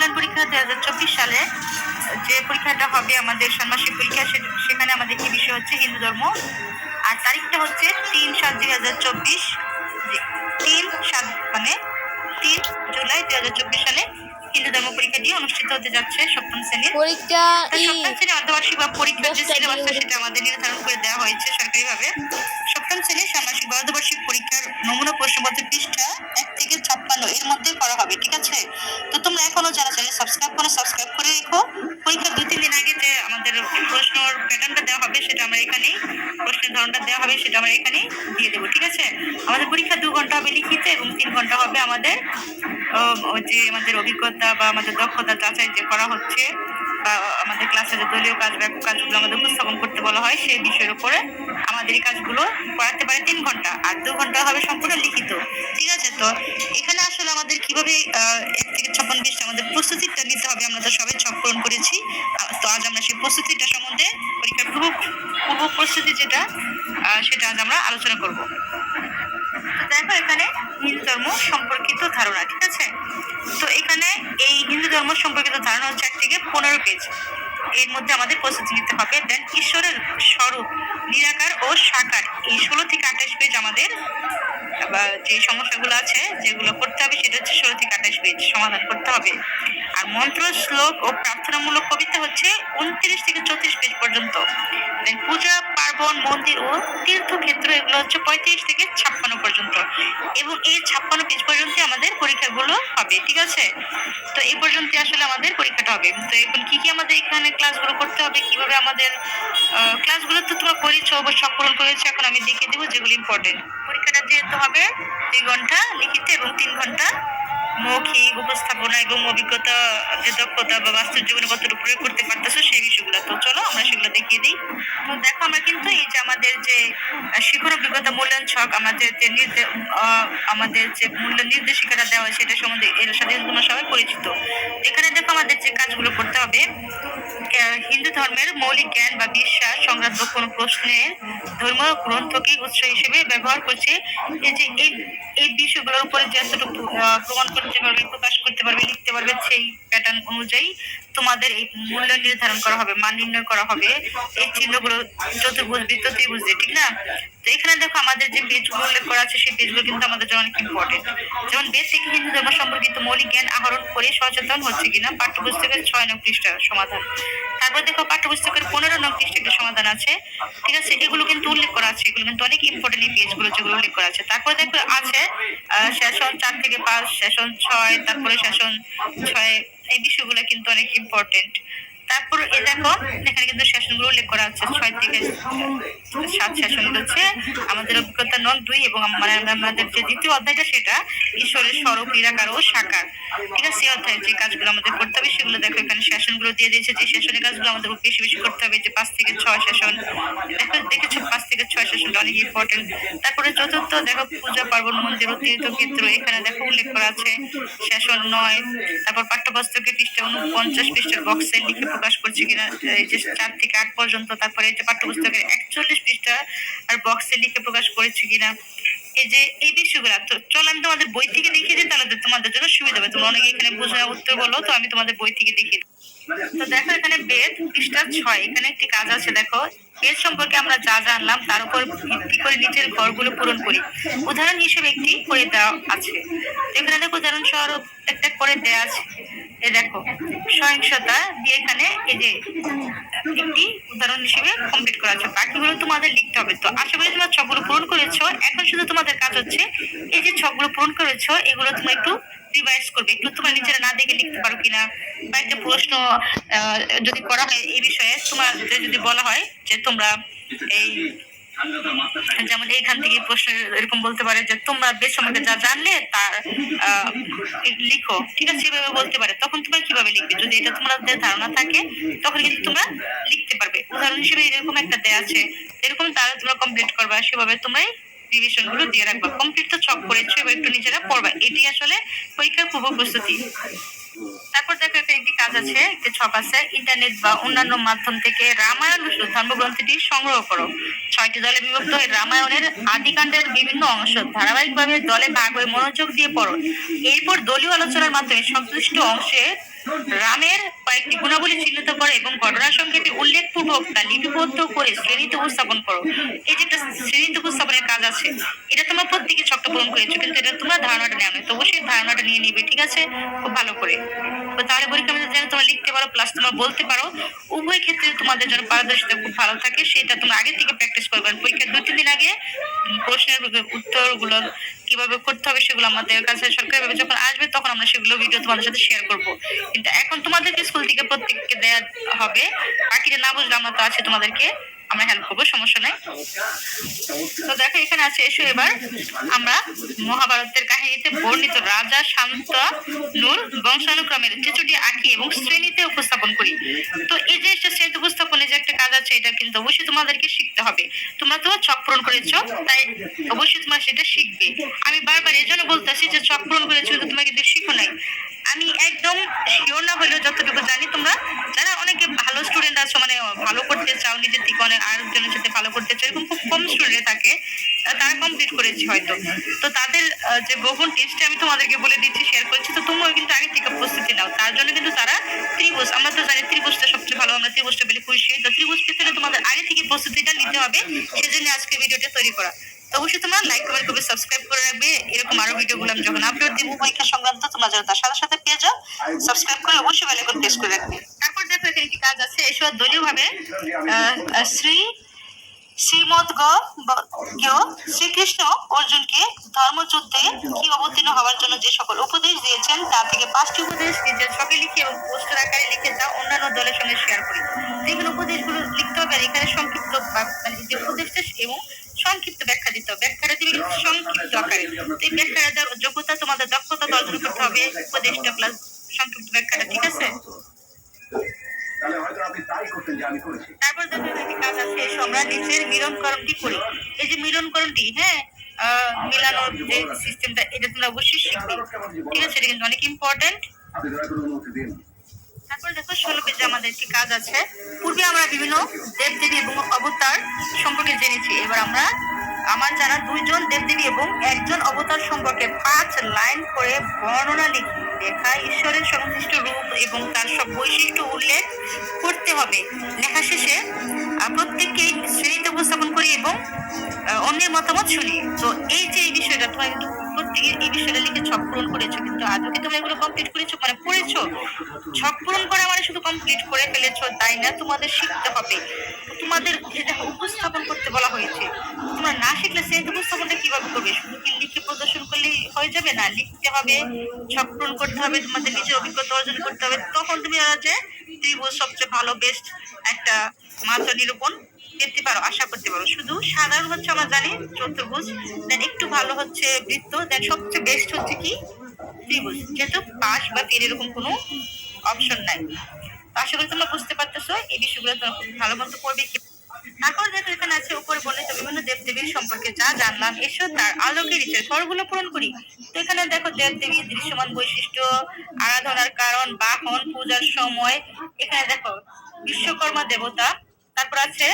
Online পরীক্ষা 2024 সালে যে পরীক্ষাটা হবে আমাদের ষান্মাসিক পরীক্ষা, সেখানে আমাদের কি বিষয় হচ্ছে হিন্দু ধর্ম। আর তারিখটা হচ্ছে 3/7/2024, 3/7 মানে 3 জুলাই 2024 সালে হিন্দু ধর্ম পরীক্ষাটি অনুষ্ঠিত হতে যাচ্ছে সপ্তম শ্রেণীর পরীক্ষা। সপ্তম শ্রেণীর অর্ধবার্ষিক বা পরীক্ষার যে সিলেবাসটা সেটা আমাদের নির্ধারণ করে দেওয়া হয়েছে সরকারিভাবে। সপ্তম শ্রেণীর ষান্মাসিক বা অর্ধবার্ষিক পরীক্ষার নমুনা প্রশ্নপত্র পৃষ্ঠা 1 থেকে 56 এর মধ্যে করা হবে, ঠিক আছে? তো তোমরা এখনো যারা চ্যানেল সাবস্ক্রাইব করে রেখো। পরীক্ষার 2-3 দিন আগে যে আমাদের প্রশ্নের প্যাটার্নটা দেওয়া হবে সেটা আমরা এখানেই, প্রশ্নের ধরনটা দেওয়া হবে সেটা আমরা এখানেই দিয়ে দেবো, ঠিক আছে? আমাদের পরীক্ষা 2 ঘন্টা হবে লিখিত এবং 3 ঘন্টা হবে আমাদের যে আমাদের অভিজ্ঞতা বা আমাদের দক্ষতা যাচাই যে করা হচ্ছে, বা আমাদের ক্লাসে যে দলীয় কাজ ব্যাপক কাজগুলো আমাদের উপস্থাপন করতে বলা হয় সেই বিষয়ের উপরে আমাদের এই কাজগুলো করাতে পারে 3 ঘন্টা, আর 2 ঘন্টা হবে সম্পূর্ণ লিখিত, ঠিক আছে? তো এখানে আসলে আমাদের কিভাবে 1 থেকে 56 পৃষ্ঠা আমাদের প্রস্তুতিটা নিতে হবে, আমরা তো সবাই ছক পূরণ করেছি। তো আজ আমরা সেই প্রস্তুতিটা সম্বন্ধে, পরীক্ষার পূর্ব প্রস্তুতি যেটা সেটা আজ আমরা আলোচনা করব। তো দেখো এখানে হিন্দু ধর্ম সম্পর্কিত ধারণা, ঠিক আছে? তো এখানে এই হিন্দু ধর্ম সম্পর্কিত ধারণা হচ্ছে 1 থেকে 15 পেজ। এর মধ্যে আমাদের প্রস্তুতি নিতে হবে। দেন ঈশ্বরের স্বরূপ, নিরাকার ও সাকার, এই 16 থেকে 28 পেজ আমাদের যে সমস্যাগুলো আছে যেগুলো করতে হবে সেটা হচ্ছে 16 থেকে 28 পেজ সমাধান করতে হবে। আর মন্ত্র, শ্লোক ও প্রার্থনামূলক কবিতা হচ্ছে 29 থেকে 34 পেজ পর্যন্ত। দেন পূজা, পার্বণ, মন্দির ও তীর্থক্ষেত্র এগুলো হচ্ছে 35 থেকে 56 পর্যন্ত, এবং এই 56 পেজ পর্যন্ত আমাদের পরীক্ষাগুলো হবে, ঠিক আছে? তো এই পর্যন্ত আসলে আমাদের পরীক্ষাটা হবে। তো এখন কি কি আমাদের এখানে ক্লাসগুলো করতে হবে, কিভাবে আমাদের ক্লাসগুলো তো তোমরা করেছো, অবশ্য পূরণ করেছো, এখন আমি দেখিয়ে দেবো যেগুলো ইম্পর্টেন্ট। পরীক্ষাটা যেহেতু হবে 2 ঘন্টা লিখিত এবং 3 ঘন্টা মৌখিক উপস্থাপনা এবং অভিজ্ঞতা, যে দক্ষতা বা বাস্তব জীবনে কতটুকু প্রয়োগ করতে পারতেছো সেই বিষয়গুলো। তো চলো আমরা সেগুলো দেখিয়ে দিই। তো দেখো আমরা কিন্তু এই যে আমাদের যে শিক্ষণ অভিজ্ঞতা মূল্যায়ন ছক, আমাদের যে আমাদের যে মূল্য নির্দেশিকাটা দেওয়া হয় সেটা সম্বন্ধে এর সাথে তোমরা সবাই পরিচিত। এখানে দেখো আমাদের যে কাজগুলো করতে হবে, হিন্দু ধর্মের মৌলিক জ্ঞান বা বিশ্বাস সংক্রান্ত কোনো প্রশ্নের ধর্মীয় গ্রন্থকে উৎস হিসেবে ব্যবহার করছে। এই যে এই বিষয়গুলোর উপরে যে এতটুকু প্রমাণ করতে পারবে, প্রকাশ করতে পারবে, লিখতে পারবে, সেই প্যাটার্ন অনুযায়ী তোমাদের এই মূল্য নির্ধারণ করা হবে, মান নির্ণয় করা হবে এই চিহ্নগুলো চতুর্ভুজ বৃত্ত ত্রিভুজ দিয়ে, ঠিক না? তো এখানে দেখো আমাদের যে পেজগুলো উল্লেখ করা আছে সেই পেজগুলো কিন্তু আমাদের জন্য অনেক ইম্পর্টেন্ট। যেমন বেদ থেকে হিন্দু ধর্ম সম্পর্কিত মৌলিক জ্ঞান আহরণ করে সচেতন হচ্ছে কিনা, পাঠ্যপুস্তকের 6 নং পৃষ্ঠা সমাধান। তারপর দেখো পাঠ্যপুস্তকের 15 নং পৃষ্ঠা একটা সমাধান আছে, ঠিক আছে? এগুলো কিন্তু উল্লেখ করা আছে, এগুলো কিন্তু অনেক ইম্পর্টেন্ট এই পেজগুলো যেগুলো উল্লেখ করা আছে। তারপর দেখো আছে সেশন 4 থেকে 5, সেশন 6, তারপরে সেশন 6 এই বিষয়গুলো কিন্তু অনেক ইম্পর্টেন্ট। তারপর এই দেখো এখানে কিন্তু সেশনগুলো উল্লেখ করা আছে, 6 থেকে 7 সেশন হচ্ছে আমাদের অভিজ্ঞতা নং 2, এবং আমাদের যে দ্বিতীয় অধ্যায়টা সেটা ঈশ্বরের স্বরূপ, নিরাকার ও সাকার, ঠিক আছে? এই অধ্যায়ের যে কাজগুলো আমাদের করতে হবে সেগুলো দেখো এখানে সেশনগুলো দিয়ে দিয়েছে, যে সেশনের কাজগুলো আমাদের বেশি বেশি করতে হবে, যে 5 থেকে 6 সেশন। দেখেছো 5 থেকে 6 সেশনটা অনেক ইম্পর্টেন্ট। তারপরে চতুর্থ দেখো পূজা, পার্বণ, মন্দির ও তীর্থক্ষেত্র, এখানে দেখো উল্লেখ করা আছে সেশন 9। তারপর পাঠ্যপুস্তকের পৃষ্ঠা 49 পৃষ্ঠার বক্সে লিখে প্রকাশ করছে কিনা, এই যে 4 থেকে 8 পর্যন্ত। তারপরে এই যে পাঠ্যপুস্তকের 41 পৃষ্ঠা আর বক্সে লিখে প্রকাশ করেছে কিনা, এই যে এই বিষয়গুলো। তো চলো আমি তোমাদের বই থেকে দেখিয়ে দিই, তাহলে তোমাদের জন্য সুবিধা হবে। তোমরা অনেকে এখানে বুঝে উত্তর বলো, তো আমি তোমাদের বই থেকে দেখিয়ে দিই। তো দেখো এখানে বেদ পৃষ্ঠা 6, এখানে একটি কাজ আছে। দেখো বেদ সম্পর্কে আমরা যা জানলাম তার উপর ভিত্তি করে নিচের ঘরগুলো পূরণ করি। উদাহরণ হিসেবে একটি করে দেওয়া আছে, এখানে দেখো উদাহরণস্বরূপ একটা করে দেওয়া আছে। এই দেখো সহিংসতা দিয়ে এখানে এই যে একটি উদাহরণ হিসেবে কমপ্লিট করা আছে, বাকিগুলো তোমাদের লিখতে হবে। তো আশা করি তোমরা ছকগুলো পূরণ করেছো। এখন শুধু তোমাদের কাজ হচ্ছে এই যে ছকগুলো পূরণ করেছো এগুলো তোমরা একটু রিভাইজ করবে, একটু তোমরা নিজেরা না দেখে লিখতে পারো কিনা, বা একটা প্রশ্ন যদি করা হয় এই বিষয়ে, তোমাদের যদি বলা হয় যে তোমরা এই যেমন এইখান থেকে প্রশ্ন এরকম বলতে পারে যে তোমরা বেশ সম্পর্কে যা জানলে তার লিখো, ঠিক আছে? এভাবে বলতে পারে, তখন তোমরা কিভাবে লিখবে? যদি এটা তোমাদের ধারণা থাকে তখন কিন্তু তোমরা লিখতে পারবে। উদাহরণ হিসেবে এরকম একটা দেয়া আছে, এরকম তাহলে তোমরা কমপ্লিট করবা, সেভাবে তোমরাই রিভিশন গুলো দিয়ে রাখবা। কমপ্লিট তো ছক করেছো, এবার একটু নিজেরা পড়বা, এটি আসলে পরীক্ষার পূর্ব প্রস্তুতি। তারপর দেখো এখানে একটি কাজ আছে, একটি ছক আছে, ইন্টারনেট বা অন্যান্য মাধ্যম থেকে রামায়ণ ধর্মগ্রন্থটি সংগ্রহ করো। 6টি দলে বিভক্ত হয়ে রামায়ণের আদিকাণ্ডের বিভিন্ন অংশ ধারাবাহিকভাবে দলে ভাগ হয়ে মনোযোগ দিয়ে পড়ো। এরপর দলীয় আলোচনার মাধ্যমে সংশ্লিষ্ট অংশে রামের কয়েকটি গুণাবলী চিহ্নিত করো এবং ঘটনা সংক্ষেপে উল্লেখপূর্বক তা লিপিবদ্ধ করে শ্রেণীতে উপস্থাপন করো। এই যে একটা শ্রেণীতে উপস্থাপনের কাজ আছে, এটা তোমরা প্রত্যেকে ছকটা পূরণ করেছো, কিন্তু এটা তোমরা ধারণাটা নেও না, তো অবশ্যই ধারণাটা নিয়ে নিবে, ঠিক আছে, খুব ভালো করে। তো তাহলে পরীক্ষা যেন তোমরা লিখতে পারো প্লাস তোমরা বলতে পারো, উভয় ক্ষেত্রে তোমাদের যেন পারদর্শিতা খুব ভালো থাকে, সেটা তোমরা আগে থেকে প্র্যাকটিস করবে। পরীক্ষার 2-3 দিন আগে প্রশ্নের উত্তরগুলো কিভাবে করতে হবে সেগুলো আমাদের কাছে সরকারিভাবে যখন আসবে তখন আমরা সেগুলো ভিডিও তোমাদের সাথে শেয়ার করব। কিন্তু এখন তোমাদেরকে স্কুল থেকে প্রত্যেককে দেয়া হবে, বাকিটা না বুঝলে আমরা তো আছে তোমাদেরকে, আমরা হেল্প করবো, সমস্যা নাই। তো দেখো এখানে আছে, এসো এবার আমরা মহাভারতের কাহিনীতে বর্ণিত রাজা শান্তনুর বংশানুক্রমের চিত্রটি আঁকি এবং শ্রেণীতে উপস্থাপন করি। তো এই যে শ্রেণীতে উপস্থাপনে যে একটা কাজ আছে, এটা কিন্তু অবশ্যই তোমাদেরকে শিখতে হবে। তোমরা তো ছক পূরণ করেছো, তাই অবশ্যই তোমরা সেটা শিখবে। আমি বারবার এই জন্য বলতেছি যে ছক পূরণ করেছো কিন্তু তোমরা কিন্তু শিখো নাই। আমি একদম শিওর না হলেও যতটুকু জানি, তোমরা যারা অনেকে ভালো স্টুডেন্ট আছো, মানে ভালো করতে চাও নিজের থেকে, অনেক আরেকজনের সাথে ভালো করতে চাও, এরকম খুব কম স্টুডেন্ট থাকে, তারা কমপ্লিট করেছে হয়তো। তো তাদের যে গোপন টিপসটা আমি তোমাদেরকে বলে দিচ্ছি, শেয়ার করছি, তো তোমরাও কিন্তু আগে থেকে প্রস্তুতি নাও। তার জন্য কিন্তু তারা ত্রিভুজ, আমরা তো জানি ত্রিভুজটা সবচেয়ে ভালো, আমরা ত্রিভুজটা পেলে খুশি। তো ত্রিভুজ পেতে তোমাদের আগে থেকে প্রস্তুতিটা নিতে হবে, সেজন্য আজকে ভিডিওটা তৈরি করা। তো অবশ্যই তোমরা লাইক কমেন্ট করবে, সাবস্ক্রাইব করে রাখবে, এরকম আরো ভিডিওগুলো আমি যখন আপলোড দিব পরীক্ষা সংক্রান্ত, তোমরা যেন তার সাথে সাথে পেয়ে যাও। সাবস্ক্রাইব করে অবশ্যই বেল আইকন প্রেস করে রাখবে। তারপর দেখো এখানে কি কাজ আছে, এসব দলীয়ভাবে শ্রী শ্রীকৃষ্ণ অর্জুনকে ধর্মযুদ্ধে কি অবতীর্ণ হওয়ার জন্য যে সকল উপদেশ দিয়েছেন, তা থেকে 5টি উপদেশ নিজের ছকে লিখে এবং পোস্টার আকারে লিখে তা অন্যান্য দলের সঙ্গে শেয়ার করি। এগুলো উপদেশগুলো লিখতে হবে, আর এখানে সংক্ষিপ্ত মানে যে উপদেশটা এবং সংক্ষিপ্ত ব্যাখ্যা দিতে হবে, ব্যাখ্যাটা দিবে কিন্তু সংক্ষিপ্ত আকারে। তো এই ব্যাখ্যাটা দেওয়ার যোগ্যতা তোমাদের দক্ষতা অর্জন করতে হবে, উপদেশটা প্লাস সংক্ষিপ্ত ব্যাখ্যাটা, ঠিক আছে। তারপর দেখো একটি কাজ আছে, এসো আমরা নিচের মিলনকরণটি করি। এই যে মিলনকরণটি, হ্যাঁ, মিলানোর যে সিস্টেমটা, এটা তোমরা অবশ্যই শিখবে, ঠিক আছে, এটা কিন্তু অনেক ইম্পর্টেন্ট। তারপর দেখো 16 পেজে আমাদের একটি কাজ আছে। পূর্বে আমরা বিভিন্ন দেবদেবী এবং অবতার সম্পর্কে জেনেছি, এবার আমরা আমার জানা 2জন দেবদেবী এবং 1জন অবতার সম্পর্কে 5 লাইন করে বর্ণনা লিখি। লেখা ঈশ্বরের সংশ্লিষ্ট রূপ এবং তার সব বৈশিষ্ট্য উল্লেখ করতে হবে। লেখা শেষে প্রত্যেককেই শ্রেণীতে উপস্থাপন করি এবং অন্যের মতামত শুনি। তো এই যে এই বিষয়টা তোমরা কিন্তু প্রত্যেকে এই বিষয়টা লিখে ছক পূরণ করেছো, কিন্তু আদৌ কি তোমরা এগুলো কমপ্লিট করেছো, মানে পড়েছো? ছক পূরণ করা মানে শুধু কমপ্লিট করে ফেলেছো তাই না, তোমাদের শিখতে হবে। তোমাদের যেটা উপস্থাপন করতে বলা হয়েছে, তোমরা না শিখলে সেই উপস্থাপনটা কিভাবে করবে? শুধু কি লিখে প্রদর্শন করলেই হয়ে যাবে? না, লিখতে হবে, ছক পূরণ করতে হবে, তোমাদের নিজের অভিজ্ঞতা অর্জন করতে হবে, তখন তুমি যে ত্রিভুজ সবচেয়ে ভালো বেস্ট একটা মাত্রা নিরূপণ পেতে পারো, আশা করতে পারো। শুধু সাধারণ হচ্ছে আমরা জানি চতুর্ভুজ, দেন একটু ভালো হচ্ছে বৃত্ত, দেন সবচেয়ে বেস্ট হচ্ছে কি ত্রিভুজ, যেহেতু পাশ বা তীর এরকম কোনো অপশন নাই। তো আশা করি তোমরা বুঝতে পারতেছো, এই বিষয়গুলো তোমরা খুব ভালো মতো পড়বে। তারপর দেখো এখানে আছে উপরে বর্ণিত বিভিন্ন দেবদেবীর সম্পর্কে যা জানলাম, এসো তার আলোকে নিচের ঘরগুলো পূরণ করি। তো এখানে দেখো দেবদেবীর দৃশ্যমান বৈশিষ্ট্য, আরাধনার কারণ, বাহন, পূজার সময়, এখানে দেখো বিশ্বকর্মা দেবতা, তারপর আছে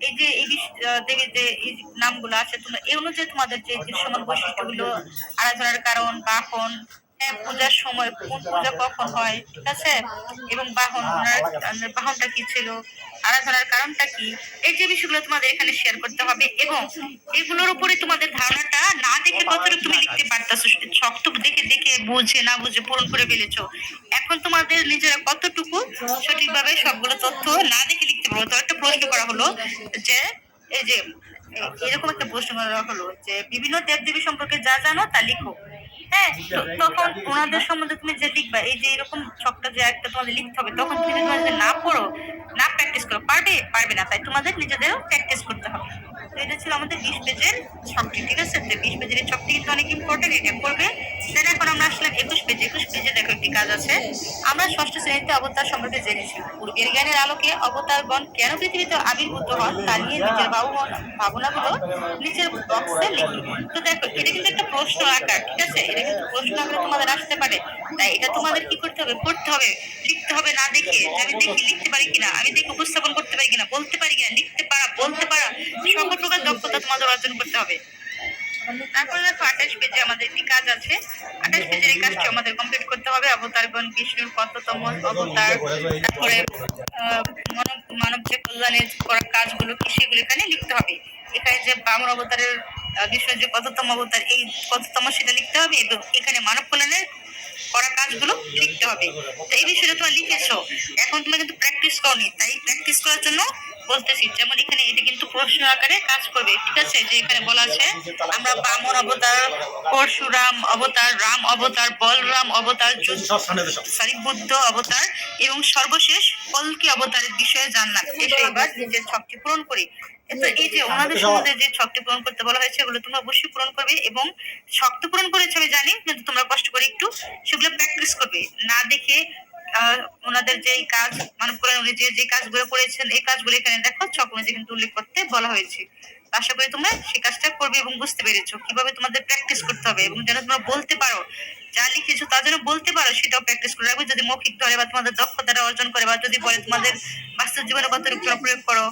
এই যে এই দেবীর যে এই নামগুলো আছে, তোমরা এই অনুযায়ী তোমাদের যে দৃশ্যমান বৈশিষ্ট্যগুলো, আরাধনার কারণ, বাহন, হ্যাঁ, পূজার সময় কোন পূজা কখন হয়, ঠিক আছে, এবং বাহন, বাহনটা কি ছিল, আরাধনার কারণটা কি, এই যে বিষয়গুলো তোমাদের এখানে শেয়ার করতে হবে। এবং এগুলোর উপরে তোমাদের ধারণাটা না দেখে কতটুকু তুমি লিখতে পারতেছো, সব তো দেখে দেখে বুঝে না বুঝে পূরণ করে ফেলেছো, এখন তোমাদের নিজেরা কতটুকু সঠিকভাবে সবগুলো তথ্য না দেখে লিখতে পারো। তো একটা প্রশ্ন করা হলো যে এই যে এরকম একটা প্রশ্ন করা হলো যে বিভিন্ন দেবদেবী সম্পর্কে যা জানো তা লিখো। হ্যাঁ, তখন ওনাদের সম্বন্ধে তুমি যে লিখবা, এই যে এরকম ছকটা যে একটা তোমাদের লিখতে হবে, তখন তুমি যদি তোমাদের না পড়ো, না প্র্যাকটিস করো, পারবে না, তাই তোমাদের নিজেদেরও প্র্যাকটিস করতে হবে। তো এটা ছিল আমাদের 20 পেজের ছকটি, ঠিক আছে। তো 20 পেজের এই ছকটি কিন্তু অনেক ইম্পর্টেন্ট, এটা করবে। দেন এখন আমরা আসলাম 21 পেজে দেখো একটি কাজ আছে। আমরা ষষ্ঠ শ্রেণীতে অবতার সম্পর্কে জেনেছি। পূর্বের জ্ঞানের আলোকে অবতারগণ কেন পৃথিবীতে আবির্ভূত হন তা নিয়ে নিজের ভাবনাগুলো নিচের বক্সে লিখি। তো দেখো এটা কিন্তু একটা প্রশ্ন আকার, ঠিক আছে, এটা কিন্তু প্রশ্ন আকারে তোমাদের আসতে পারে, তাই এটা তোমাদের কি করতে হবে, পড়তে হবে, লিখতে হবে না দেখে, যে আমি দেখি লিখতে পারি কিনা, আমি দেখি উপস্থাপন করতে পারি কিনা, বলতে পারি কিনা, লিখতে পারা, বলতে পারা, সকল প্রকার দক্ষতা তোমাদের অর্জন করতে হবে। তারপরে দেখো 28 পেজে আমাদের একটি কাজ আছে। 28 পেজের এই কাজটি আমাদের কমপ্লিট করতে হবে। অবতারগণ বিষ্ণুর কততম অবতার, তারপরে মানব মানব যে কল্যাণের করা কাজগুলো কি সেগুলো এখানে লিখতে হবে। এখানে যে বামন অবতারের বিষ্ণুর যে কততম অবতার, এই কততম সেটা লিখতে হবে এবং এখানে মানব কল্যাণের করা কাজগুলো লিখতে হবে। তো এই বিষয়টা তোমরা লিখেছো, এখন তুমি কিন্তু প্র্যাকটিস করনি, তাই প্র্যাকটিস করার জন্য বলতেছি। যেমন এখানে এটা কিন্তু প্রশ্ন আকারে কাজ করবে, ঠিক আছে? যে এখানে বলা আছে আমরা বামন অবতার, পরশুরাম অবতার, রাম অবতার, বলরাম অবতার, বুদ্ধ অবতার এবং সর্বশেষ কল্কি অবতারের বিষয়ে জানলাম। এসে এবার নিজের ছকটি পূরণ করি। তো এই যে ওনাদের সম্বন্ধে যে ছকটি পূরণ করতে বলা হয়েছে এগুলো তোমরা অবশ্যই পূরণ করবে এবং শখ তো পূরণ করেছে আমি জানি, কিন্তু তোমরা কষ্ট করে একটু সেগুলো প্র্যাকটিস করবে। না দেখে ওনাদের যে কাজ মানে উনি যে যে কাজগুলো করেছেন এই কাজগুলো এখানে দেখো ছক অনুযায়ী কিন্তু উল্লেখ করতে বলা হয়েছে। তো আশা করি তোমরা সেই কাজটা করবে এবং বুঝতে পেরেছো কিভাবে তোমাদের প্র্যাকটিস করতে হবে এবং যেন তোমরা বলতে পারো, যা লিখেছো তা যেন বলতে পারো সেটাও প্র্যাকটিস করে রাখবে। যদি মৌখিক ধরে বা তোমাদের দক্ষতাটা অর্জন করে বা যদি বলে তোমাদের বাস্তব জীবনে কত প্রয়োগ করো